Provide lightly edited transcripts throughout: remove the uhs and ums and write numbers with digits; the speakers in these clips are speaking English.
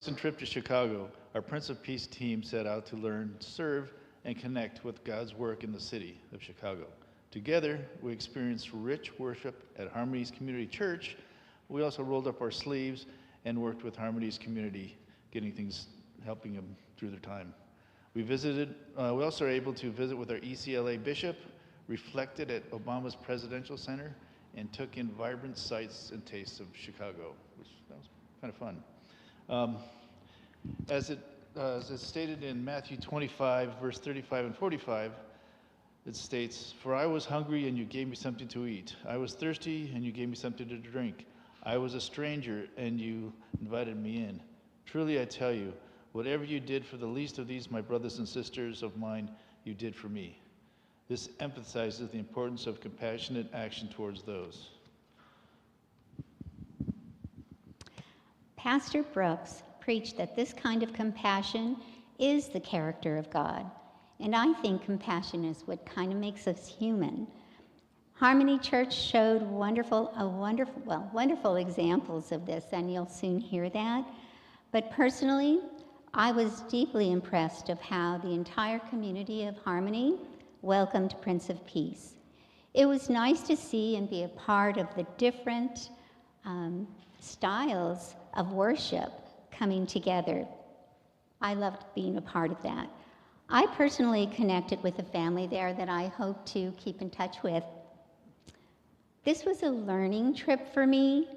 recent trip to Chicago, our Prince of Peace team set out to learn, serve, and connect with God's work in the city of Chicago. Together, we experienced rich worship at Harmony's Community Church. We also rolled up our sleeves and worked with Harmony's community, helping them through their time. We also were able to visit with our ECLA bishop, reflected at Obama's Presidential Center, and took in vibrant sights and tastes of Chicago, that was kind of fun. As it's stated in Matthew 25, verse 35 and 45, it states, "For I was hungry and you gave me something to eat. I was thirsty and you gave me something to drink. I was a stranger and you invited me in. Truly I tell you, whatever you did for the least of these, my brothers and sisters of mine, you did for me." This emphasizes the importance of compassionate action towards those. Pastor Brooks preached that this kind of compassion is the character of God. And I think compassion is what kind of makes us human. Harmony Church showed wonderful examples of this, and you'll soon hear that. But personally, I was deeply impressed of how the entire community of Harmony welcomed Prince of Peace. It was nice to see and be a part of the different styles of worship coming together. I loved being a part of that. I personally connected with a family there that I hope to keep in touch with. This was a learning trip for me,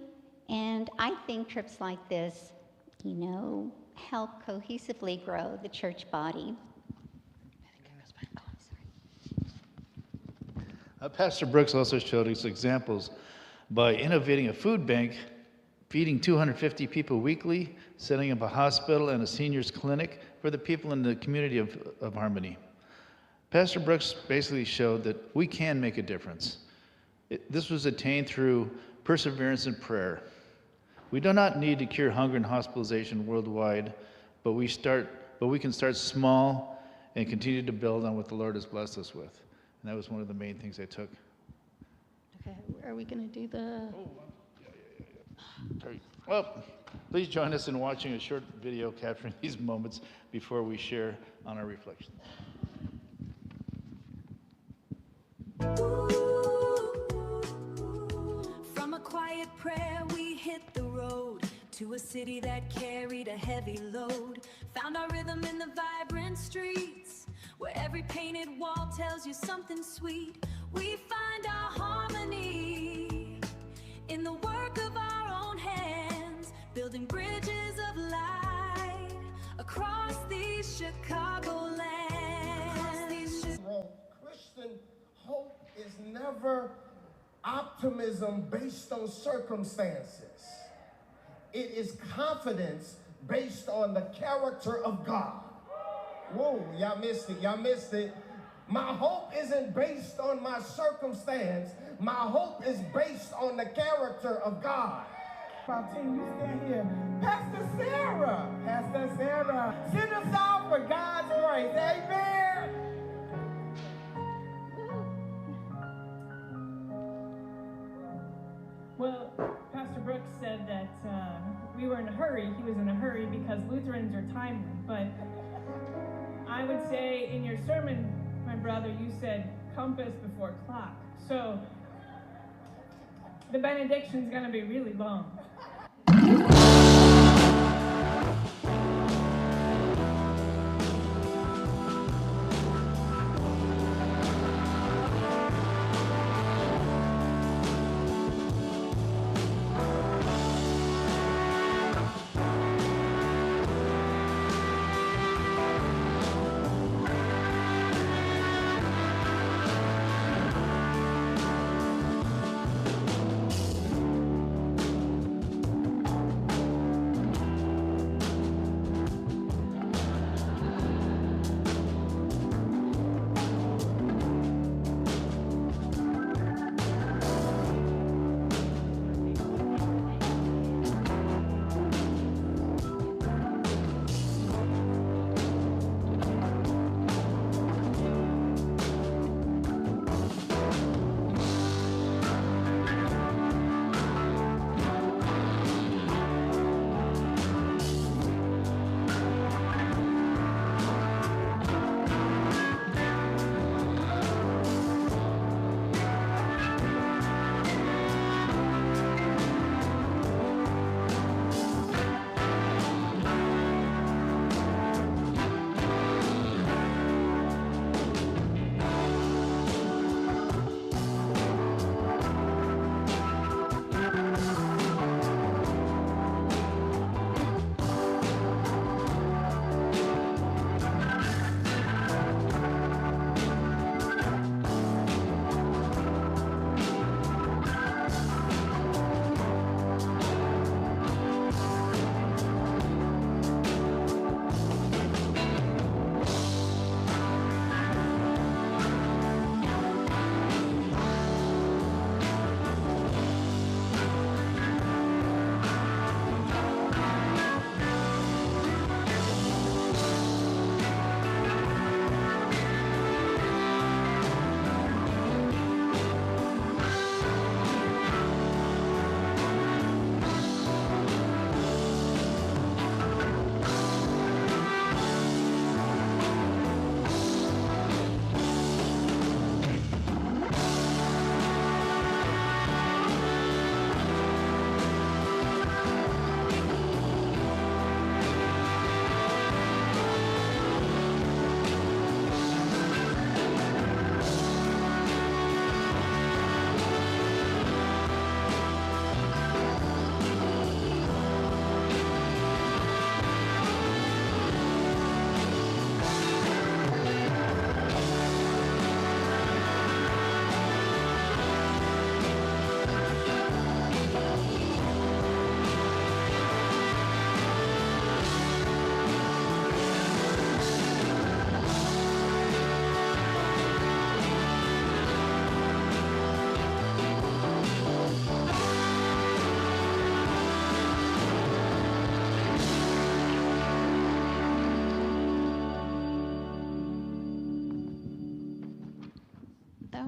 and I think trips like this, help cohesively grow the church body. Pastor Brooks also showed us examples by innovating a food bank, feeding 250 people weekly, setting up a hospital and a seniors clinic for the people in the community of Harmony. Pastor Brooks basically showed that we can make a difference. This was attained through perseverance and prayer. We do not need to cure hunger and hospitalization worldwide, but we can start small and continue to build on what the Lord has blessed us with. And that was one of the main things I took. Okay, are we going to do the... Sorry. Well, please join us in watching a short video capturing these moments before we share on our reflections. From a quiet prayer we hit the road to a city that carried a heavy load. Found our rhythm in the vibrant streets, where every painted wall tells you something sweet. We find our harmony in the work of our own hands, building bridges of light across these Chicagolands. Christian hope is never optimism based on circumstances. It is confidence based on the character of God. Whoa, y'all missed it. My hope isn't based on my circumstance. My hope is based on the character of God. My team, you stand here. Pastor Sarah, send us out for God's grace. Amen. Well, Pastor Brooks said that we were in a hurry. He was in a hurry because Lutherans are timely. But I would say in your sermon, my brother, you said compass before clock. So the benediction's going to be really long.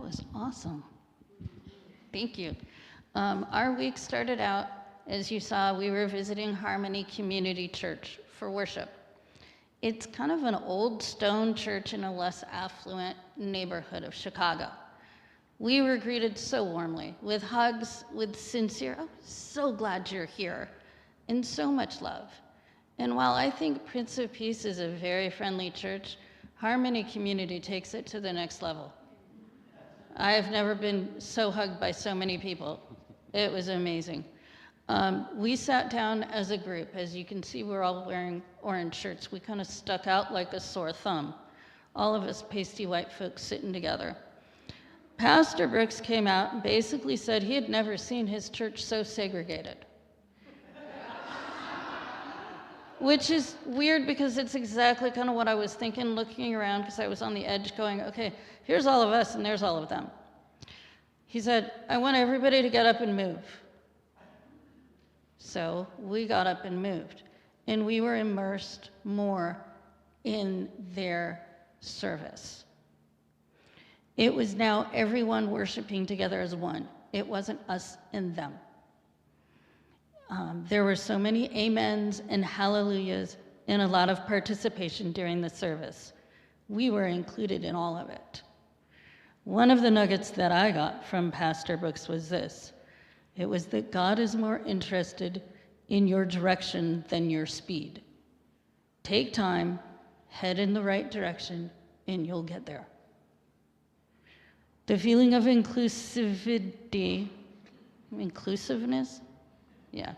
was awesome. Thank you. Our week started out, as you saw, we were visiting Harmony Community Church for worship. It's kind of an old stone church in a less affluent neighborhood of Chicago. We were greeted so warmly, with hugs, with sincere, "Oh, so glad you're here," and so much love. And while I think Prince of Peace is a very friendly church, Harmony Community takes it to the next level. I've never been so hugged by so many people. It was amazing. We sat down as a group. As you can see, we're all wearing orange shirts. We kind of stuck out like a sore thumb. All of us pasty white folks sitting together. Pastor Brooks came out and basically said he had never seen his church so segregated. Which is weird because it's exactly kind of what I was thinking looking around, because I was on the edge going, okay, here's all of us and there's all of them. He said, "I want everybody to get up and move." So we got up and moved, and we were immersed more in their service. It was now everyone worshiping together as one. It wasn't us and them. There were so many amens and hallelujahs and a lot of participation during the service. We were included in all of it. One of the nuggets that I got from Pastor Brooks was this. It was that God is more interested in your direction than your speed. Take time, head in the right direction, and you'll get there. The feeling of inclusivity, inclusiveness? Yeah.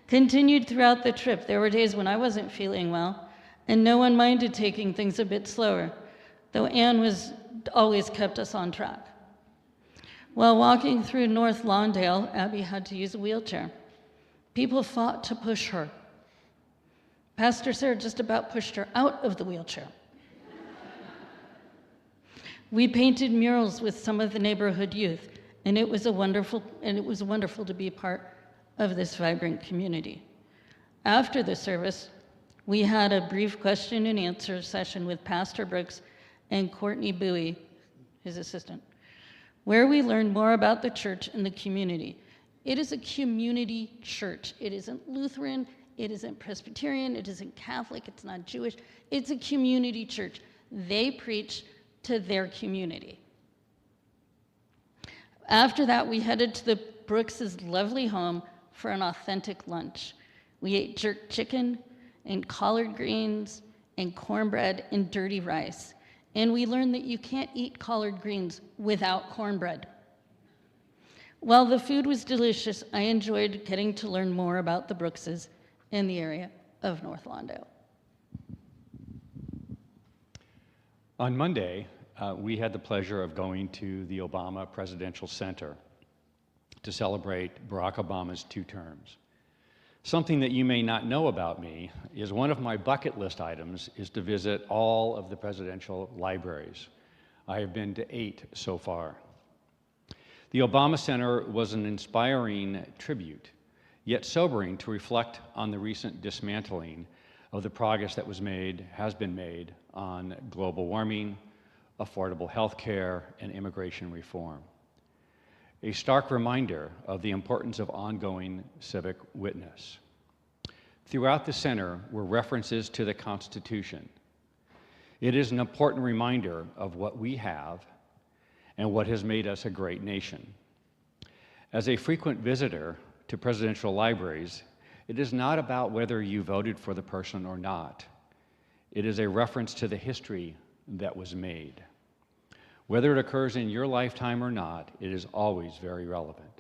Continued throughout the trip. There were days when I wasn't feeling well, and no one minded taking things a bit slower, though Anne always kept us on track. While walking through North Lawndale, Abby had to use a wheelchair. People fought to push her. Pastor Sarah just about pushed her out of the wheelchair. We painted murals with some of the neighborhood youth, and it was wonderful to be a part of this vibrant community. After the service, we had a brief question and answer session with Pastor Brooks and Courtney Bowie, his assistant, where we learned more about the church and the community. It is a community church. It isn't Lutheran, it isn't Presbyterian, it isn't Catholic, it's not Jewish. It's a community church. They preach to their community. After that, we headed to the Brooks' lovely home for an authentic lunch. We ate jerk chicken and collard greens and cornbread and dirty rice. And we learned that you can't eat collard greens without cornbread. While the food was delicious, I enjoyed getting to learn more about the Brookses in the area of North Lawndale. On Monday, we had the pleasure of going to the Obama Presidential Center to celebrate Barack Obama's 2 terms. Something that you may not know about me is one of my bucket list items is to visit all of the presidential libraries. I have been to 8 so far. The Obama Center was an inspiring tribute, yet sobering to reflect on the recent dismantling of the progress that has been made on global warming, affordable health care, and immigration reform. A stark reminder of the importance of ongoing civic witness. Throughout the center were references to the Constitution. It is an important reminder of what we have and what has made us a great nation. As a frequent visitor to presidential libraries, it is not about whether you voted for the person or not. It is a reference to the history that was made. Whether it occurs in your lifetime or not, it is always very relevant.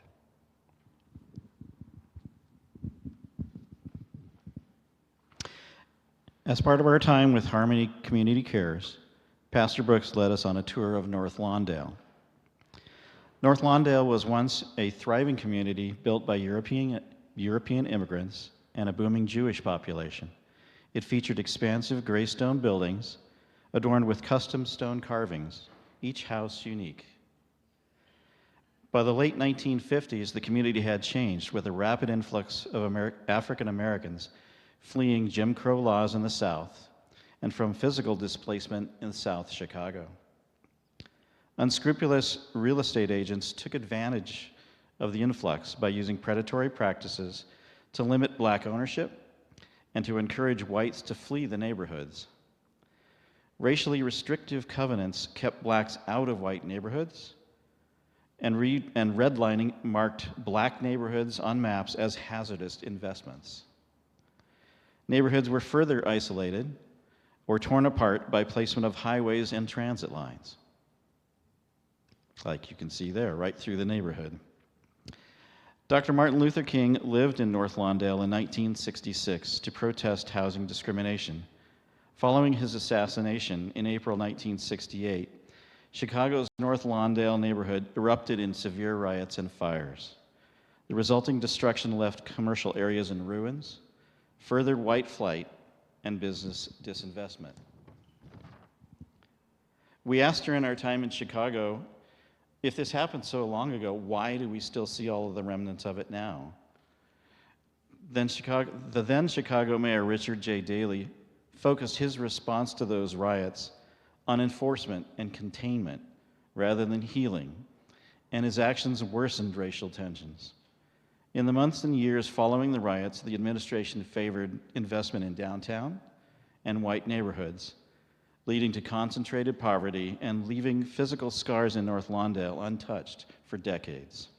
As part of our time with Harmony Community Cares, Pastor Brooks led us on a tour of North Lawndale. North Lawndale was once a thriving community built by European immigrants and a booming Jewish population. It featured expansive gray stone buildings adorned with custom stone carvings, each house unique. By the late 1950s, the community had changed with a rapid influx of African Americans fleeing Jim Crow laws in the South and from physical displacement in South Chicago. Unscrupulous real estate agents took advantage of the influx by using predatory practices to limit black ownership and to encourage whites to flee the neighborhoods. Racially restrictive covenants kept blacks out of white neighborhoods, and redlining marked black neighborhoods on maps as hazardous investments. Neighborhoods were further isolated or torn apart by placement of highways and transit lines, like you can see there, right through the neighborhood. Dr. Martin Luther King lived in North Lawndale in 1966 to protest housing discrimination. Following his assassination in April 1968, Chicago's North Lawndale neighborhood erupted in severe riots and fires. The resulting destruction left commercial areas in ruins, furthered white flight, and business disinvestment. We asked her in our time in Chicago, if this happened so long ago, why do we still see all of the remnants of it now? The then Chicago Mayor Richard J. Daley focused his response to those riots on enforcement and containment rather than healing, and his actions worsened racial tensions. In the months and years following the riots, the administration favored investment in downtown and white neighborhoods, leading to concentrated poverty and leaving physical scars in North Lawndale untouched for decades.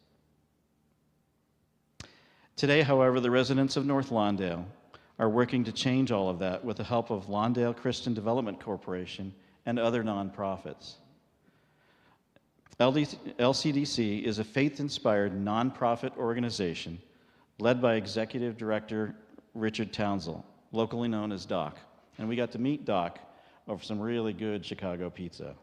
Today, however, the residents of North Lawndale are working to change all of that with the help of Lawndale Christian Development Corporation and other nonprofits. LCDC is a faith-inspired nonprofit organization led by Executive Director Richard Townsell, locally known as Doc. And we got to meet Doc over some really good Chicago pizza.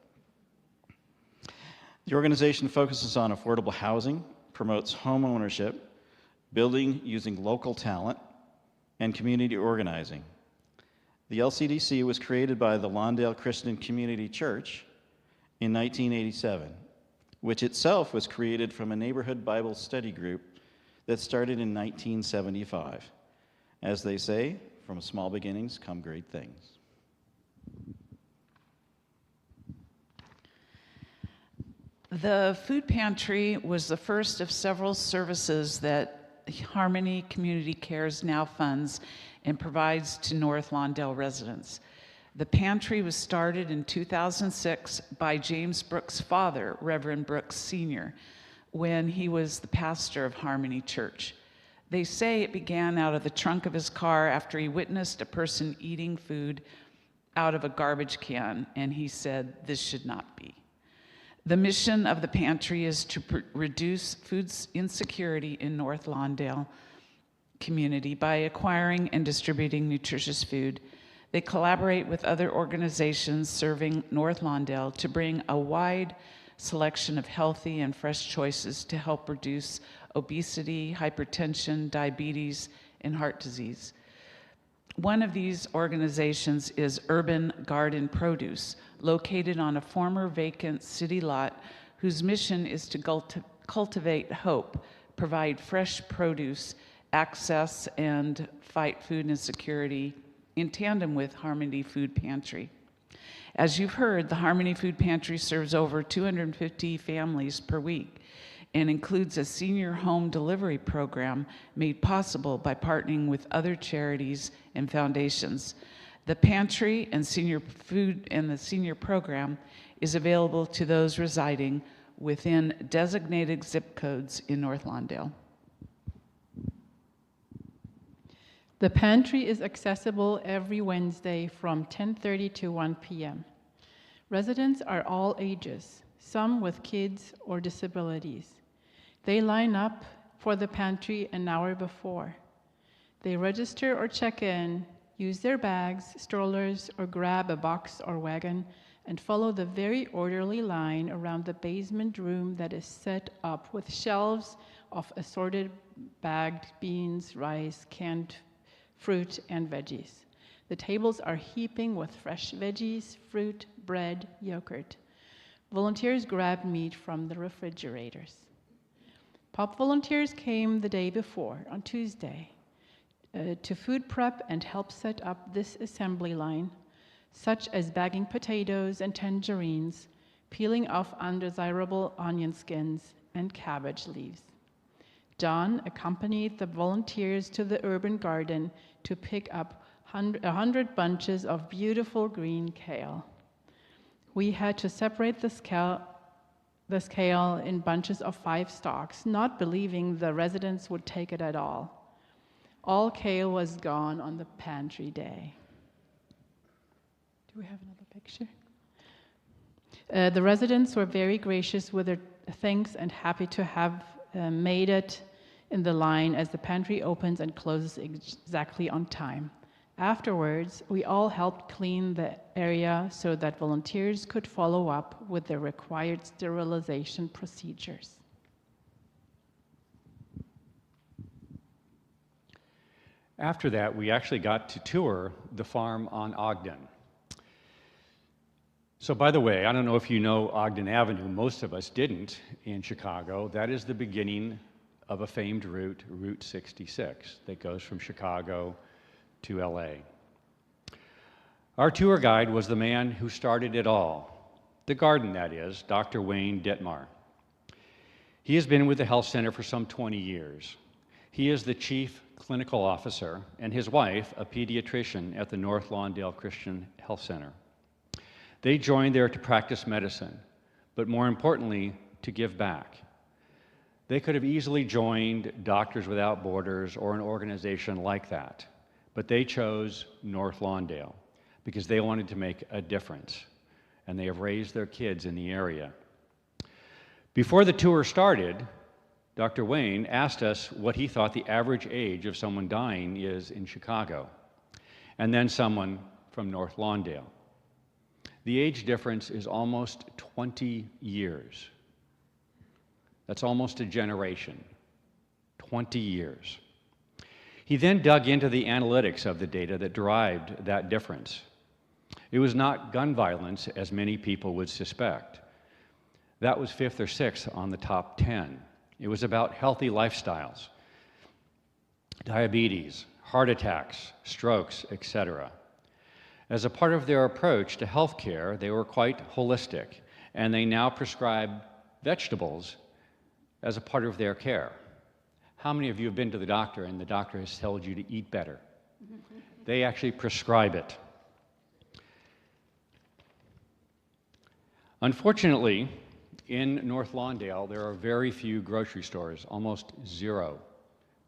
The organization focuses on affordable housing, promotes home ownership, building using local talent, and community organizing. The LCDC was created by the Lawndale Christian Community Church in 1987, which itself was created from a neighborhood Bible study group that started in 1975. As they say, from small beginnings come great things. The food pantry was the first of several services that Harmony Community Cares now funds and provides to North Lawndale residents. The pantry was started in 2006 by James Brooks' father, Reverend Brooks Sr., when he was the pastor of Harmony Church. They say it began out of the trunk of his car after he witnessed a person eating food out of a garbage can, and he said, "This should not be." The mission of the pantry is to reduce food insecurity in North Lawndale community by acquiring and distributing nutritious food. They collaborate with other organizations serving North Lawndale to bring a wide selection of healthy and fresh choices to help reduce obesity, hypertension, diabetes, and heart disease. One of these organizations is Urban Garden Produce, located on a former vacant city lot whose mission is to cultivate hope, provide fresh produce, access, and fight food insecurity in tandem with Harmony Food Pantry. As you've heard, the Harmony Food Pantry serves over 250 families per week and includes a senior home delivery program made possible by partnering with other charities and foundations. The pantry and senior food and the senior program is available to those residing within designated zip codes in North Lawndale. The pantry is accessible every Wednesday from 10:30 to 1 p.m. Residents are all ages, some with kids or disabilities. They line up for the pantry an hour before. They register or check in, use their bags, strollers, or grab a box or wagon, and follow the very orderly line around the basement room that is set up with shelves of assorted bagged beans, rice, canned fruit, and veggies. The tables are heaping with fresh veggies, fruit, bread, yogurt. Volunteers grab meat from the refrigerators. POP volunteers came the day before, on Tuesday, to food prep and help set up this assembly line, such as bagging potatoes and tangerines, peeling off undesirable onion skins and cabbage leaves. John accompanied the volunteers to the urban garden to pick up 100 bunches of beautiful green kale. We had to separate the kale in bunches of 5 stalks, not believing the residents would take it at all. All kale was gone on the pantry day. Do we have another picture? The residents were very gracious with their thanks and happy to have made it in the line as the pantry opens and closes exactly on time. Afterwards, we all helped clean the area so that volunteers could follow up with the required sterilization procedures. After that, we actually got to tour the farm on Ogden. So by the way, I don't know if you know Ogden Avenue, most of us didn't in Chicago. That is the beginning of a famed route, Route 66, that goes from Chicago to LA. Our tour guide was the man who started it all, the garden that is, Dr. Wayne Dittmar. He has been with the health center for some 20 years. He is the chief clinical officer and his wife, a pediatrician at the North Lawndale Christian Health Center. They joined there to practice medicine, but more importantly, to give back. They could have easily joined Doctors Without Borders or an organization like that, but they chose North Lawndale because they wanted to make a difference, and they have raised their kids in the area. Before the tour started, Dr. Wayne asked us what he thought the average age of someone dying is in Chicago, and then someone from North Lawndale. The age difference is almost 20 years. That's almost a generation, 20 years. He then dug into the analytics of the data that derived that difference. It was not gun violence, as many people would suspect. That was 5th or 6th on the top 10. It was about healthy lifestyles, diabetes, heart attacks, strokes, etc. As a part of their approach to healthcare, they were quite holistic, and they now prescribe vegetables as a part of their care. How many of you have been to the doctor and the doctor has told you to eat better? They actually prescribe it. Unfortunately, in North Lawndale, there are very few grocery stores, almost zero,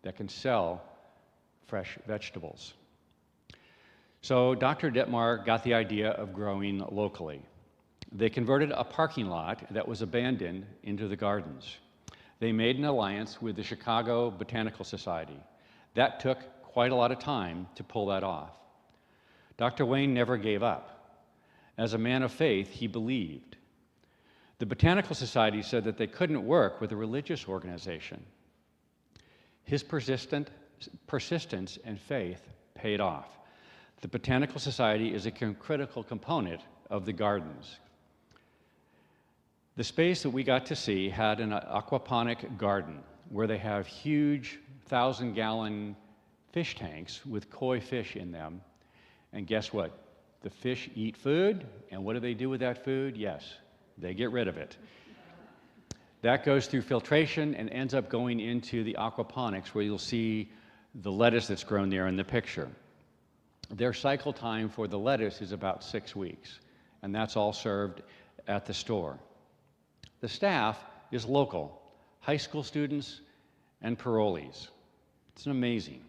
that can sell fresh vegetables. So Dr. Dittmar got the idea of growing locally. They converted a parking lot that was abandoned into the gardens. They made an alliance with the Chicago Botanical Society. That took quite a lot of time to pull that off. Dr. Wayne never gave up. As a man of faith, he believed. The Botanical Society said that they couldn't work with a religious organization. His persistence and faith paid off. The Botanical Society is a critical component of the gardens. The space that we got to see had an aquaponic garden where they have huge 1,000-gallon fish tanks with koi fish in them. And guess what? The fish eat food, and what do they do with that food? Yes, they get rid of it. That goes through filtration and ends up going into the aquaponics where you'll see the lettuce that's grown there in the picture. Their cycle time for the lettuce is about 6 weeks, and that's all served at the store. The staff is local, high school students and parolees. It's amazing.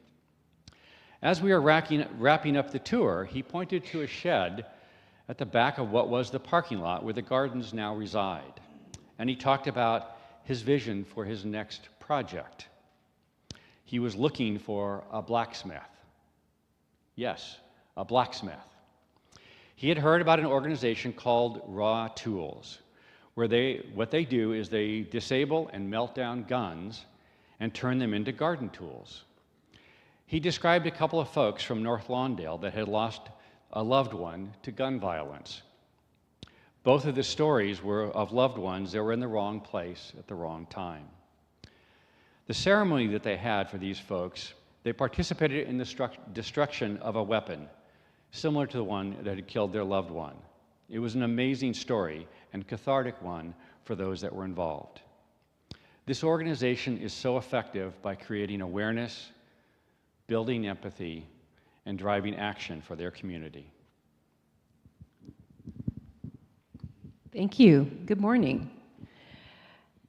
As we are wrapping up the tour, he pointed to a shed at the back of what was the parking lot where the gardens now reside. And he talked about his vision for his next project. He was looking for a blacksmith. Yes, a blacksmith. He had heard about an organization called Raw Tools, where what they do is they disable and melt down guns and turn them into garden tools. He described a couple of folks from North Lawndale that had lost a loved one to gun violence. Both of the stories were of loved ones that were in the wrong place at the wrong time. The ceremony that they had for these folks, they participated in the destruction of a weapon, similar to the one that had killed their loved one. It was an amazing story and cathartic one for those that were involved. This organization is so effective by creating awareness, building empathy, and driving action for their community. Thank you. Good morning.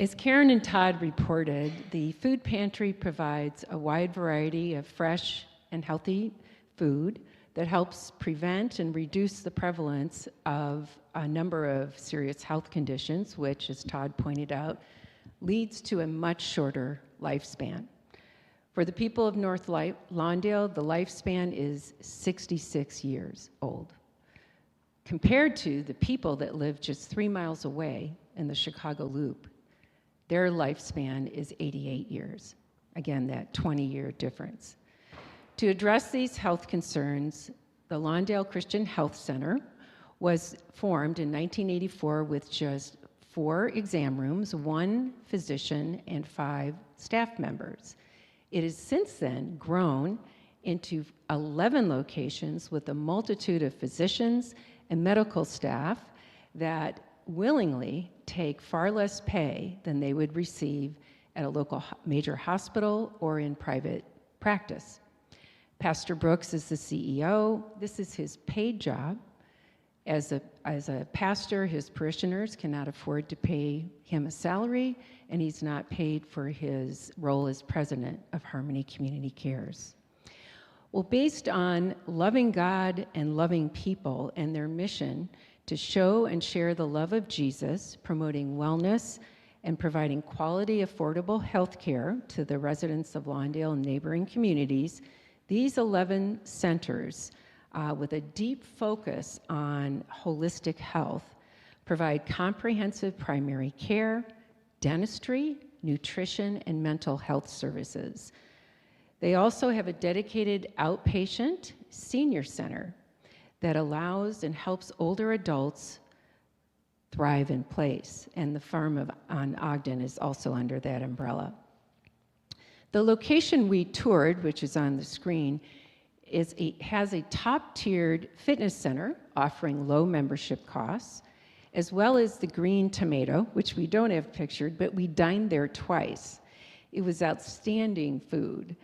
As Karen and Todd reported, the food pantry provides a wide variety of fresh and healthy food that helps prevent and reduce the prevalence of a number of serious health conditions, which, as Todd pointed out, leads to a much shorter lifespan. For the people of North Lawndale, the lifespan is 66 years old. Compared to the people that live just 3 miles away in the Chicago Loop, their lifespan is 88 years. Again, that 20-year difference. To address these health concerns, the Lawndale Christian Health Center was formed in 1984 with just 4 exam rooms, 1 physician, and 5 staff members. It has since then grown into 11 locations with a multitude of physicians and medical staff that willingly take far less pay than they would receive at a local major hospital or in private practice. Pastor Brooks is the CEO. This is his paid job. As a pastor, his parishioners cannot afford to pay him a salary, and he's not paid for his role as president of Harmony Community Cares. Well, based on loving God and loving people and their mission to show and share the love of Jesus, promoting wellness and providing quality, affordable health care to the residents of Lawndale and neighboring communities, these 11 centers, with a deep focus on holistic health, provide comprehensive primary care, dentistry, nutrition, and mental health services. They also have a dedicated outpatient senior center that allows and helps older adults thrive in place, and the farm on Ogden is also under that umbrella. The location we toured, which is on the screen, has a top-tiered fitness center offering low membership costs, as well as the Green Tomato, which we don't have pictured, but we dined there twice. It was outstanding food.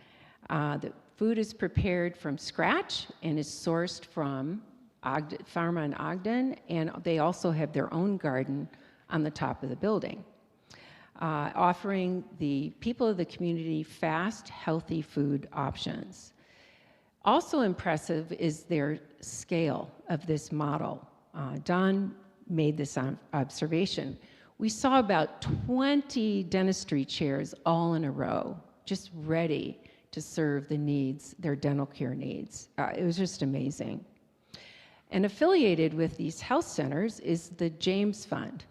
The food is prepared from scratch and is sourced from farm on Ogden, and they also have their own garden on the top of the building, offering the people of the community fast, healthy food options. Also impressive is their scale of this model. Don made this observation. We saw about 20 dentistry chairs all in a row, just ready to serve the needs, their dental care needs. It was just amazing. And affiliated with these health centers is the James Fund.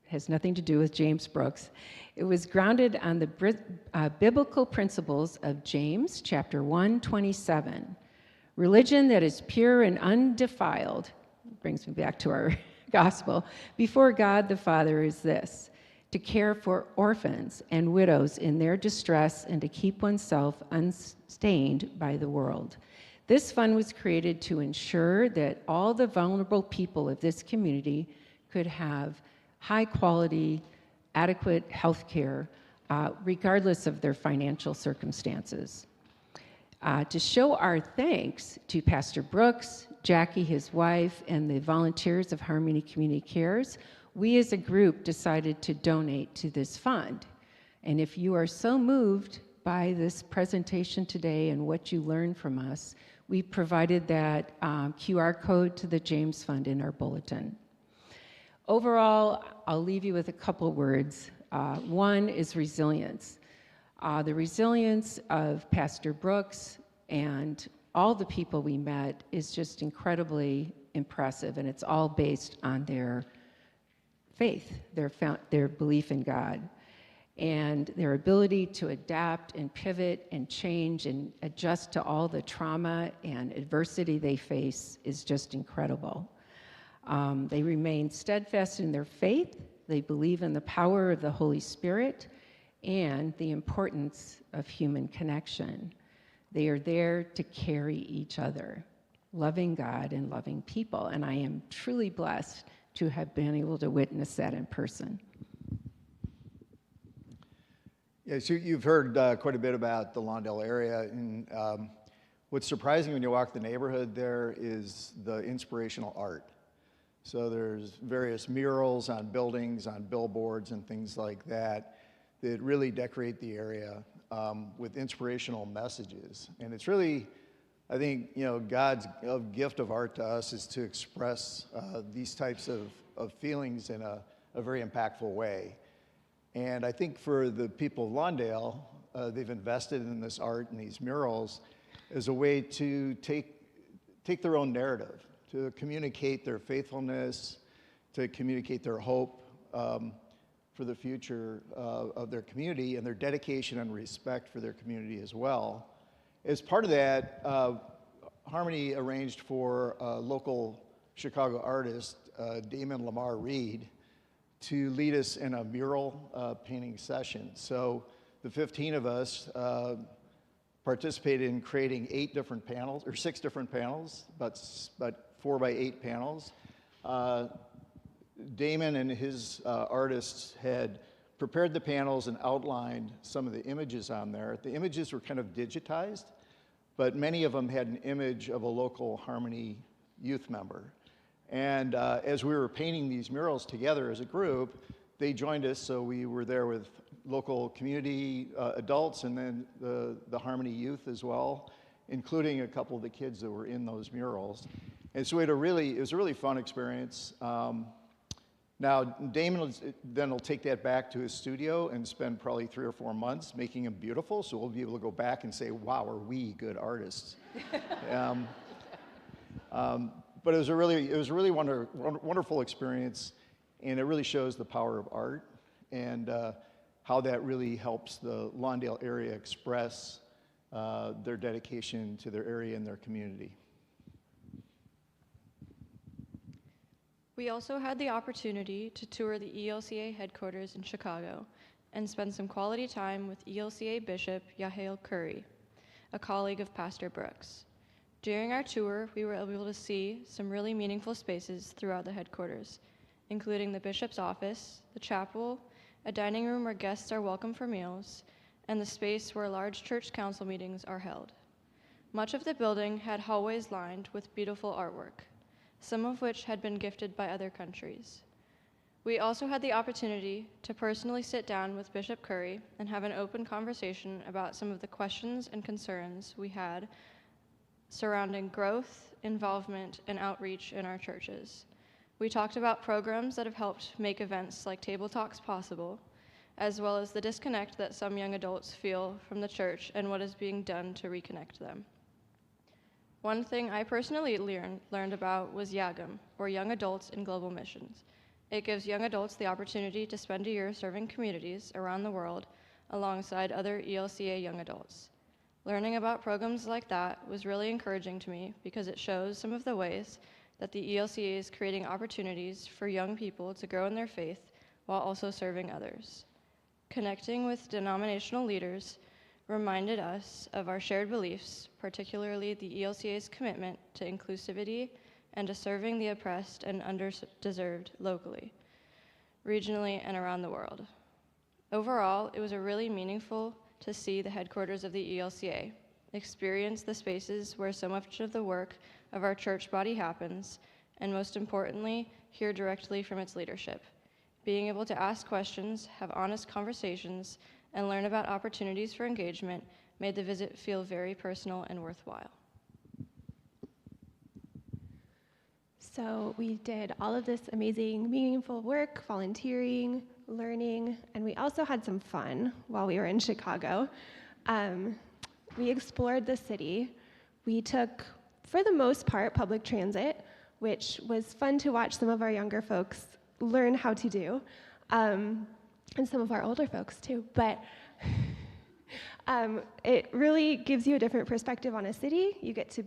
It has nothing to do with James Brooks. It was grounded on the biblical principles of James chapter 1:27. Religion that is pure and undefiled, brings me back to our gospel, before God the Father is this: to care for orphans and widows in their distress and to keep oneself unstained by the world. This fund was created to ensure that all the vulnerable people of this community could have high quality, adequate health care, regardless of their financial circumstances. To show our thanks to Pastor Brooks, Jackie, his wife, and the volunteers of Harmony Community Cares, we as a group decided to donate to this fund. And if you are so moved by this presentation today and what you learned from us, we provided that QR code to the James Fund in our bulletin. Overall, I'll leave you with a couple words. One is resilience. The resilience of Pastor Brooks and all the people we met is just incredibly impressive, and it's all based on their faith, their belief in God, and their ability to adapt and pivot and change and adjust to all the trauma and adversity they face is just incredible. They remain steadfast in their faith. They believe in the power of the Holy Spirit and the importance of human connection. They are there to carry each other. loving God and loving people. And I am truly blessed to have been able to witness that in person. Yeah, so you've heard quite a bit about the Lawndale area, and what's surprising when you walk the neighborhood there is the inspirational art. So there's various murals on buildings, on billboards, and things like that that really decorate the area with inspirational messages. And it's really, I think, God's gift of art to us is to express these types of feelings in a very impactful way. And I think for the people of Lawndale, they've invested in this art and these murals as a way to take their own narrative, to communicate their faithfulness, to communicate their hope for the future of their community and their dedication and respect for their community as well. As part of that, Harmony arranged for a local Chicago artist, Damon Lamar Reed, to lead us in a mural painting session. So the 15 of us participated in creating 6 different panels, about 4 by 8 panels. Damon and his artists had prepared the panels and outlined some of the images on there. The images were kind of digitized, but many of them had an image of a local Harmony youth member. And as we were painting these murals together as a group, they joined us, so we were there with local community adults and then the Harmony youth as well, including a couple of the kids that were in those murals. And so it was a really fun experience. Now, Damon will take that back to his studio and spend probably 3 or 4 months making them beautiful, so we'll be able to go back and say, wow, are we good artists? But it was a really wonderful experience, and it really shows the power of art and how that really helps the Lawndale area express their dedication to their area and their community. We also had the opportunity to tour the ELCA headquarters in Chicago and spend some quality time with ELCA Bishop Yahael Curry, a colleague of Pastor Brooks. During our tour, we were able to see some really meaningful spaces throughout the headquarters, including the bishop's office, the chapel, a dining room where guests are welcome for meals, and the space where large church council meetings are held. Much of the building had hallways lined with beautiful artwork, some of which had been gifted by other countries. We also had the opportunity to personally sit down with Bishop Curry and have an open conversation about some of the questions and concerns we had surrounding growth, involvement, and outreach in our churches. We talked about programs that have helped make events like Table Talks possible, as well as the disconnect that some young adults feel from the church and what is being done to reconnect them. One thing I personally learned about was YAGM, or Young Adults in Global Missions. It gives young adults the opportunity to spend a year serving communities around the world alongside other ELCA young adults. Learning about programs like that was really encouraging to me because it shows some of the ways that the ELCA is creating opportunities for young people to grow in their faith while also serving others. Connecting with denominational leaders reminded us of our shared beliefs, particularly the ELCA's commitment to inclusivity and to serving the oppressed and underdeserved locally, regionally, and around the world. Overall, it was really meaningful to see the headquarters of the ELCA, experience the spaces where so much of the work of our church body happens, and most importantly, hear directly from its leadership. Being able to ask questions, have honest conversations, and learn about opportunities for engagement made the visit feel very personal and worthwhile. So we did all of this amazing, meaningful work, volunteering, learning, and we also had some fun while we were in Chicago. We explored the city. We took, for the most part, public transit, which was fun to watch some of our younger folks learn how to do. And some of our older folks too, but it really gives you a different perspective on a city. You get to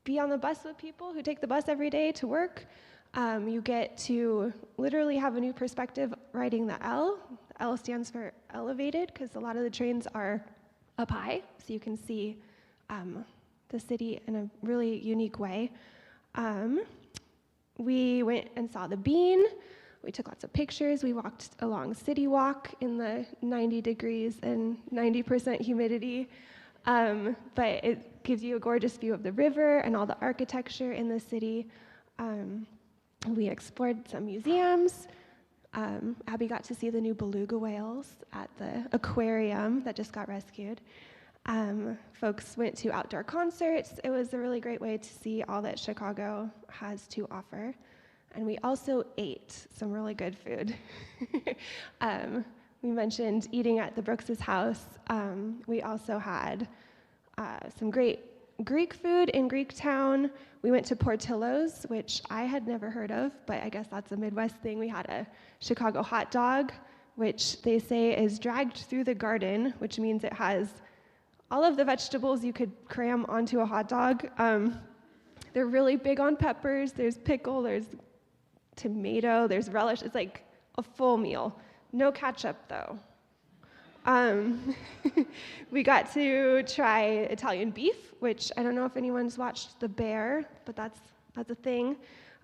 be on the bus with people who take the bus every day to work. You get to literally have a new perspective riding the L. The L stands for elevated because a lot of the trains are up high, so you can see the city in a really unique way. We went and saw the Bean. We took lots of pictures. We walked along City Walk in the 90 degrees and 90% humidity. But it gives you a gorgeous view of the river and all the architecture in the city. We explored some museums. Abby got to see the new beluga whales at the aquarium that just got rescued. Folks went to outdoor concerts. It was a really great way to see all that Chicago has to offer. And we also ate some really good food. We mentioned eating at the Brooks' house. We also had some great Greek food in Greektown. We went to Portillo's, which I had never heard of, but I guess that's a Midwest thing. We had a Chicago hot dog, which they say is dragged through the garden, which means it has all of the vegetables you could cram onto a hot dog. They're really big on peppers. There's pickle, there's tomato, there's relish. It's like a full meal. No ketchup, though. We got to try Italian beef, which I don't know if anyone's watched The Bear, but that's a thing.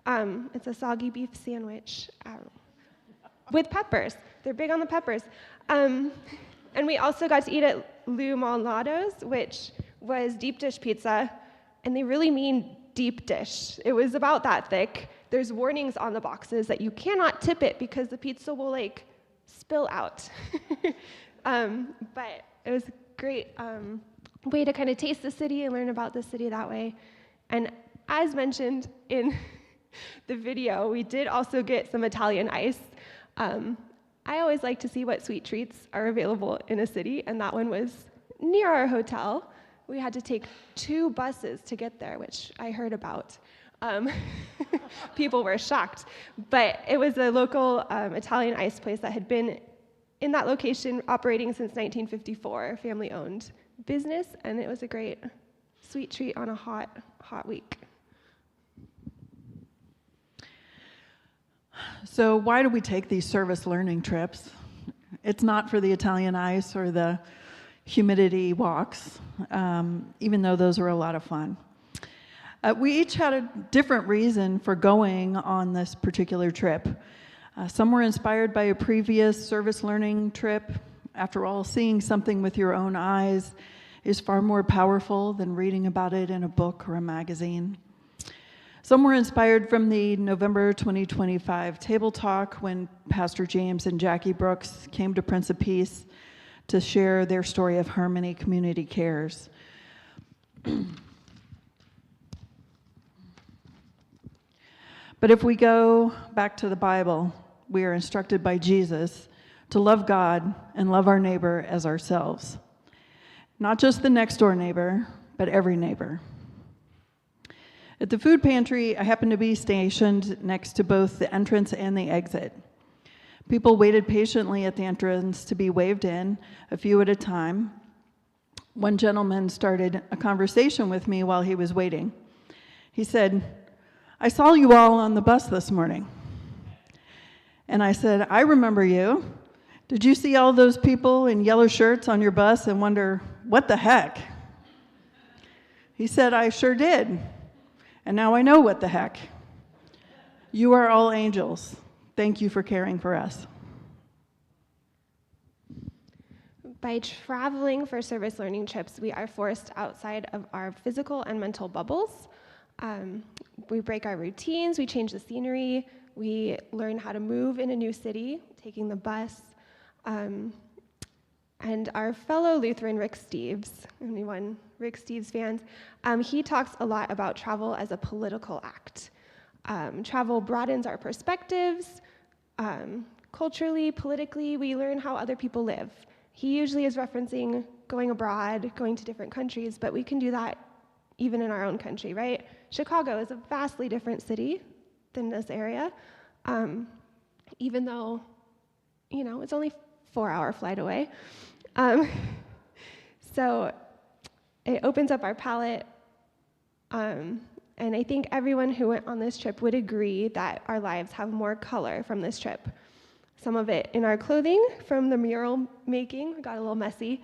It's a soggy beef sandwich with peppers. They're big on the peppers. And we also got to eat at Lou Malnato's, which was deep dish pizza, and they really mean deep dish. It was about that thick. There's warnings on the boxes that you cannot tip it because the pizza will spill out. But it was a great way to kind of taste the city and learn about the city that way. And as mentioned in the video, we did also get some Italian ice. I always like to see what sweet treats are available in a city, and that one was near our hotel. We had to take 2 buses to get there, which I heard about. People were shocked. But it was a local Italian ice place that had been in that location operating since 1954, family-owned business, and it was a great sweet treat on a hot week. So why do we take these service learning trips? It's not for the Italian ice or the humidity walks, even though those are a lot of fun. We each had a different reason for going on this particular trip. Some were inspired by a previous service learning trip. After all, seeing something with your own eyes is far more powerful than reading about it in a book or a magazine. Some were inspired from the November 2025 table talk when Pastor James and Jackie Brooks came to Prince of Peace to share their story of Harmony Community Cares. But if we go back to the Bible, we are instructed by Jesus to love God and love our neighbor as ourselves. Not just the next door neighbor, but every neighbor. At the food pantry, I happened to be stationed next to both the entrance and the exit. People waited patiently at the entrance to be waved in, a few at a time. One gentleman started a conversation with me while he was waiting. He said, "I saw you all on the bus this morning." And I said, "I remember you. Did you see all those people in yellow shirts on your bus and wonder, what the heck?" He said, "I sure did. And now I know what the heck. You are all angels. Thank you for caring for us." By traveling for service learning trips, we are forced outside of our physical and mental bubbles. We break our routines, we change the scenery, we learn how to move in a new city, taking the bus. And our fellow Lutheran, Rick Steves, anyone Rick Steves fans, he talks a lot about travel as a political act. Travel broadens our perspectives. Culturally, politically, we learn how other people live. He usually is referencing going abroad, going to different countries, but we can do that even in our own country, right? Chicago is a vastly different city than this area, even though, it's only 4-hour flight away. So it opens up our palette, and I think everyone who went on this trip would agree that our lives have more color from this trip. Some of it in our clothing from the mural making, got a little messy,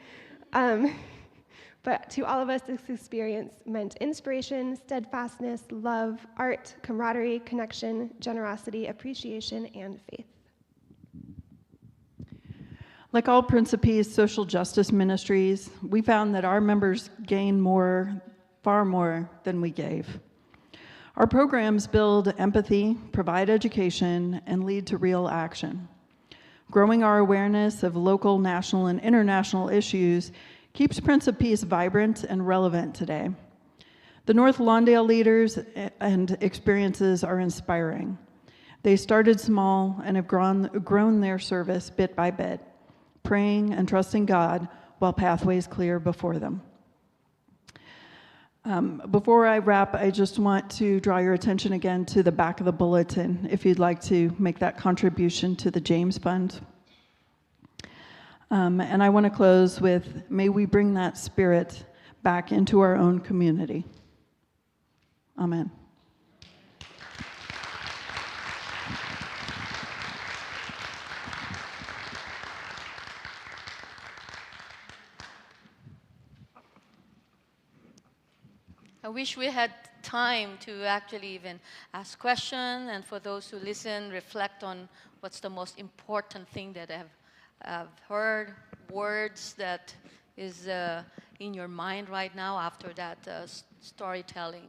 But to all of us, this experience meant inspiration, steadfastness, love, art, camaraderie, connection, generosity, appreciation, and faith. Like all Prince of Peace social justice ministries, we found that our members gain more, far more than we gave. Our programs build empathy, provide education, and lead to real action. Growing our awareness of local, national, and international issues keeps Prince of Peace vibrant and relevant today. The North Lawndale leaders and experiences are inspiring. They started small and have grown their service bit by bit, praying and trusting God while pathways clear before them. Before I wrap, I just want to draw your attention again to the back of the bulletin if you'd like to make that contribution to the James Fund. And I want to close with, may we bring that spirit back into our own community. Amen. I wish we had time to actually even ask questions, and for those who listen, reflect on what's the most important thing that I've heard, words that is in your mind right now after that storytelling.